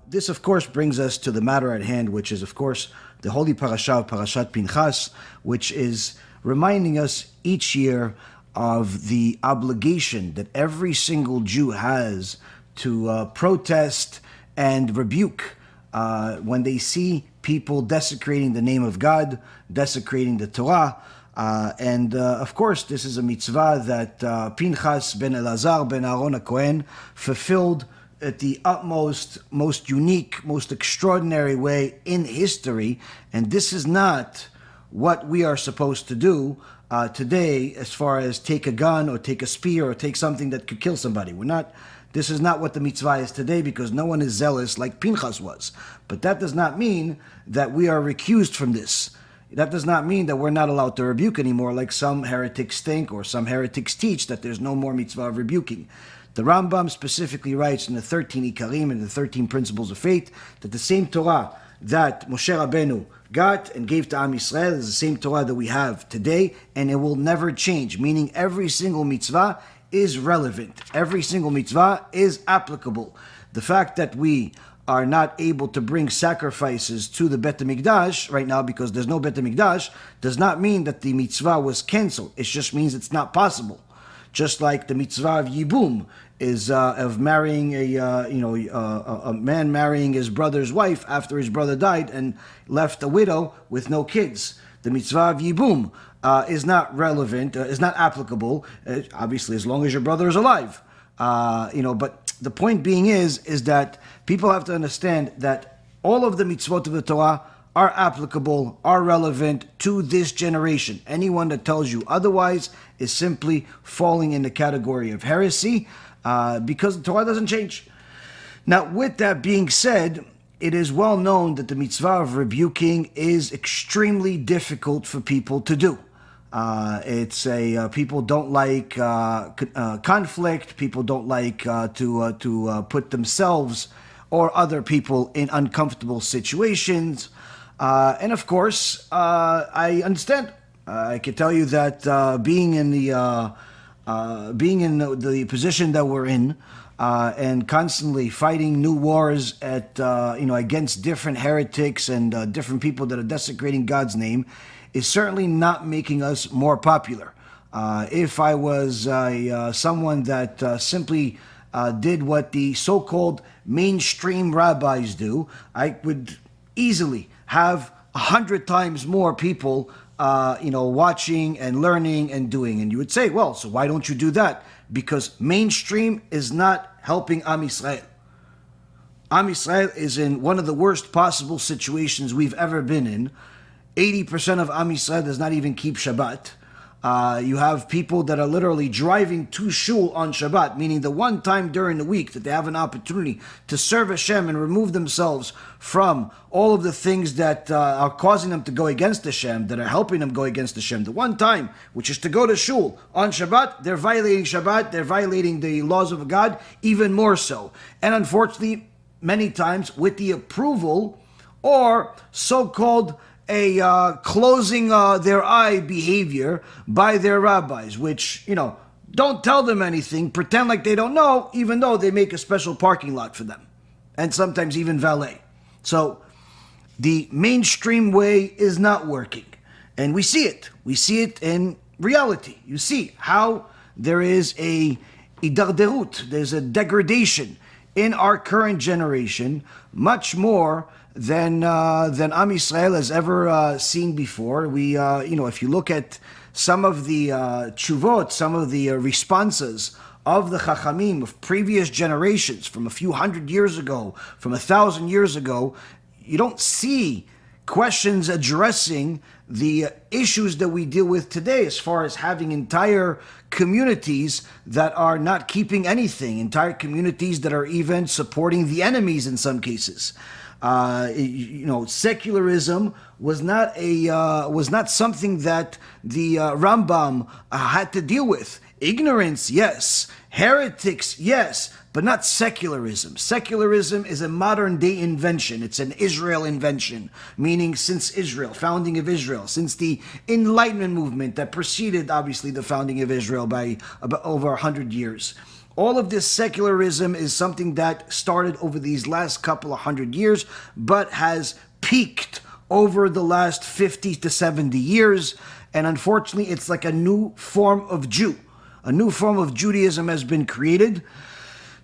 this of course brings us to the matter at hand, which is of course the holy parasha of Parashat Pinchas, which is reminding us each year of the obligation that every single Jew has to protest and rebuke when they see people desecrating the name of God, desecrating the Torah. Of course, this is a mitzvah that Pinchas ben Elazar ben Aaron HaKohen fulfilled at the utmost, most unique, most extraordinary way in history. And this is not what we are supposed to do today, as far as take a gun or take a spear or take something that could kill somebody. This is not what the mitzvah is today, because no one is zealous like Pinchas was. But that does not mean that we are recused from this. That does not mean that we're not allowed to rebuke anymore, like some heretics think or some heretics teach, that there's no more mitzvah of rebuking. The Rambam specifically writes in the 13 Ikarim and the 13 Principles of Faith that the same Torah that Moshe Rabbeinu got and gave to Am Yisrael is the same Torah that we have today, and it will never change, meaning every single mitzvah is relevant. Every single mitzvah is applicable. The fact that we are not able to bring sacrifices to the Bet HaMikdash right now because there's no Bet HaMikdash does not mean that the mitzvah was canceled. It just means it's not possible. Just like the mitzvah of Yibum is of marrying a man marrying his brother's wife after his brother died and left a widow with no kids. The mitzvah of Yibum is not relevant, is not applicable, obviously as long as your brother is alive. But the point being is that people have to understand that all of the mitzvot of the Torah are applicable, are relevant to this generation. Anyone that tells you otherwise is simply falling in the category of heresy, because the Torah doesn't change. Now, with that being said, it is well known that the mitzvah of rebuking is extremely difficult for people to do. People don't like conflict. People don't like to put themselves or other people in uncomfortable situations. And of course, I understand. I can tell you that being in the position that we're in, and constantly fighting new wars against different heretics and different people that are desecrating God's name, is certainly not making us more popular. If I was someone that simply did what the so-called mainstream rabbis do, I would easily have 100 times more people watching and learning and doing. And you would say, well, so why don't you do that? Because mainstream is not helping Am Yisrael. Am Yisrael is in one of the worst possible situations we've ever been in. 80% of Am Yisrael does not even keep Shabbat. You have people that are literally driving to shul on Shabbat, meaning the one time during the week that they have an opportunity to serve Hashem and remove themselves from all of the things that are causing them to go against Hashem, that are helping them go against Hashem. The one time, which is to go to shul on Shabbat, they're violating Shabbat, they're violating the laws of God even more so. And unfortunately, many times with the approval or so-called closing their eye behavior by their rabbis, which, don't tell them anything, pretend like they don't know, even though they make a special parking lot for them, and sometimes even valet. So the mainstream way is not working, and we see it. We see it in reality. You see how there is a idarderut, there's a degradation in our current generation, much more than Am Yisrael has ever seen before. We, if you look at some of the TeShuvot, some of the responses of the Chachamim of previous generations, from a few hundred years ago, from 1,000 years ago, you don't see questions addressing the issues that we deal with today, as far as having entire communities that are not keeping anything, entire communities that are even supporting the enemies in some cases. Secularism was not something that the Rambam had to deal with. Ignorance, yes. Heretics, yes. But not secularism. Secularism is a modern day invention. It's an Israel invention, meaning since Israel, founding of Israel, since the Enlightenment movement that preceded, obviously, the founding of Israel by about over 100 years. All of this secularism is something that started over these last couple of 100 years, but has peaked over the last 50 to 70 years. And unfortunately, it's like a new form of Jew. A new form of Judaism has been created.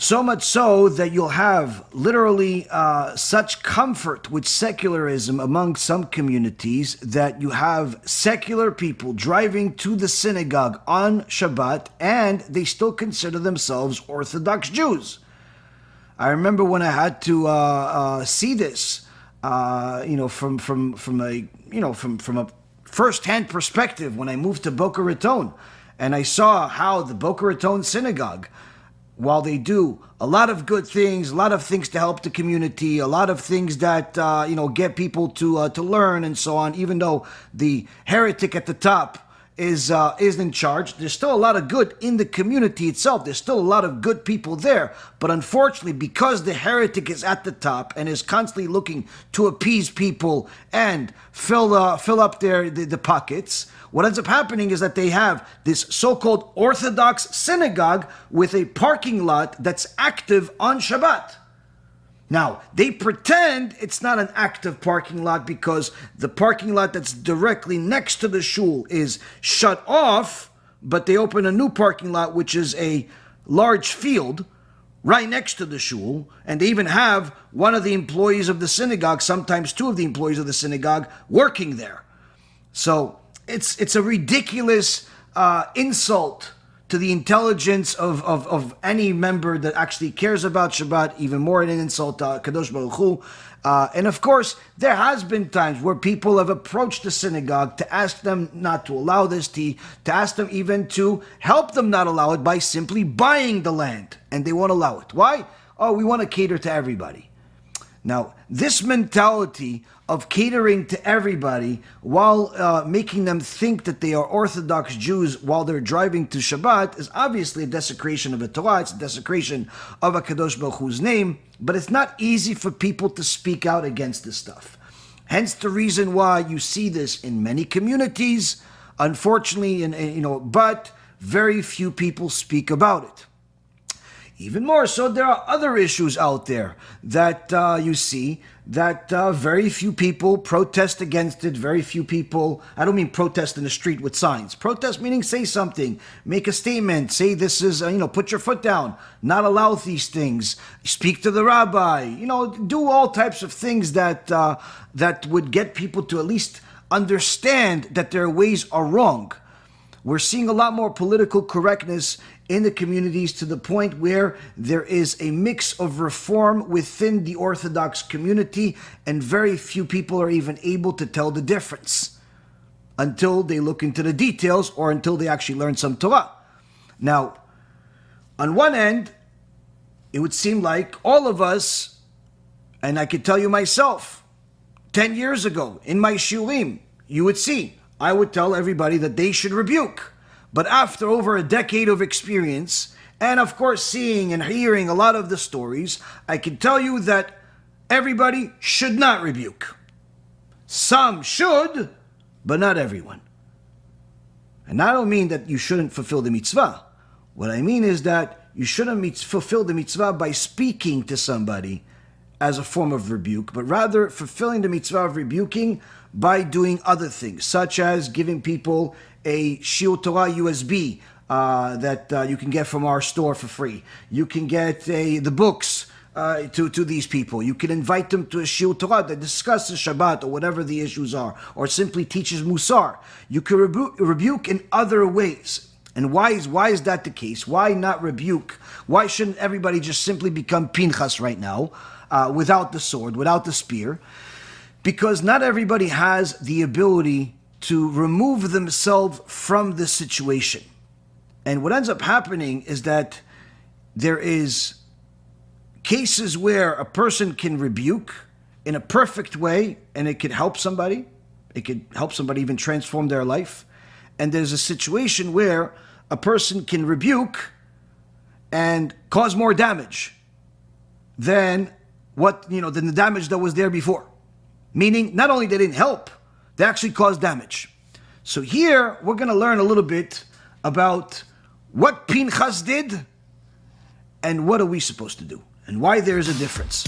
So much so that you'll have literally such comfort with secularism among some communities that you have secular people driving to the synagogue on Shabbat and they still consider themselves Orthodox Jews. I remember when I had to see this, from a first-hand perspective when I moved to Boca Raton, and I saw how the Boca Raton synagogue, while they do a lot of good things, a lot of things to help the community, a lot of things that get people to learn and so on, even though the heretic at the top is in charge, there's still a lot of good in the community itself. There's still a lot of good people there. But unfortunately, because the heretic is at the top and is constantly looking to appease people and fill up the pockets, what ends up happening is that they have this so-called Orthodox synagogue with a parking lot that's active on Shabbat. Now, they pretend it's not an active parking lot because the parking lot that's directly next to the shul is shut off, but they open a new parking lot, which is a large field right next to the shul, and they even have one of the employees of the synagogue, sometimes two of the employees of the synagogue, working there. So it's a ridiculous insult to the intelligence of any member that actually cares about Shabbat, even more an insult to Kadosh Baruch Hu. And of course, there has been times where people have approached the synagogue to ask them not to allow this, to ask them even to help them not allow it by simply buying the land, and they won't allow it. Why? Oh, we want to cater to everybody. Now, this mentality of catering to everybody while making them think that they are Orthodox Jews while they're driving to Shabbat is obviously a desecration of the Torah. It's a desecration of a Kadosh Baruch Hu's name, but it's not easy for people to speak out against this stuff. Hence the reason why you see this in many communities, unfortunately, but very few people speak about it. Even more so, there are other issues out there that you see that very few people protest against it. Very few people, I don't mean protest in the street with signs. Protest meaning say something, make a statement, say this is, put your foot down, not allow these things, speak to the rabbi, do all types of things that would get people to at least understand that their ways are wrong. We're seeing a lot more political correctness in the communities to the point where there is a mix of reform within the Orthodox community, and very few people are even able to tell the difference until they look into the details or until they actually learn some Torah. Now, on one end, it would seem like all of us, and I could tell you myself, 10 years ago in my shulim, you would see, I would tell everybody that they should rebuke. But after over a decade of experience, and of course seeing and hearing a lot of the stories, I can tell you that everybody should not rebuke. Some should, but not everyone. And I don't mean that you shouldn't fulfill the mitzvah. What I mean is that you shouldn't fulfill the mitzvah by speaking to somebody as a form of rebuke, but rather fulfilling the mitzvah of rebuking by doing other things, such as giving people a Shiur Torah USB that you can get from our store for free. You can get the books to these people. You can invite them to a Shiur Torah that discusses Shabbat or whatever the issues are, or simply teaches Musar. You can rebuke in other ways. And why is that the case? Why not rebuke? Why shouldn't everybody just simply become Pinchas right now, without the sword, without the spear? Because not everybody has the ability to remove themselves from the situation. And what ends up happening is that there is cases where a person can rebuke in a perfect way, and it could help somebody. It could help somebody even transform their life. And there's a situation where a person can rebuke and cause more damage than than the damage that was there before. Meaning, not only they didn't help, they actually caused damage. So here, we're going to learn a little bit about what Pinchas did and what are we supposed to do, and why there is a difference.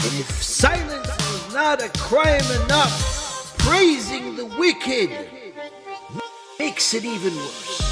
And if silence was not a crime enough, praising the wicked makes it even worse.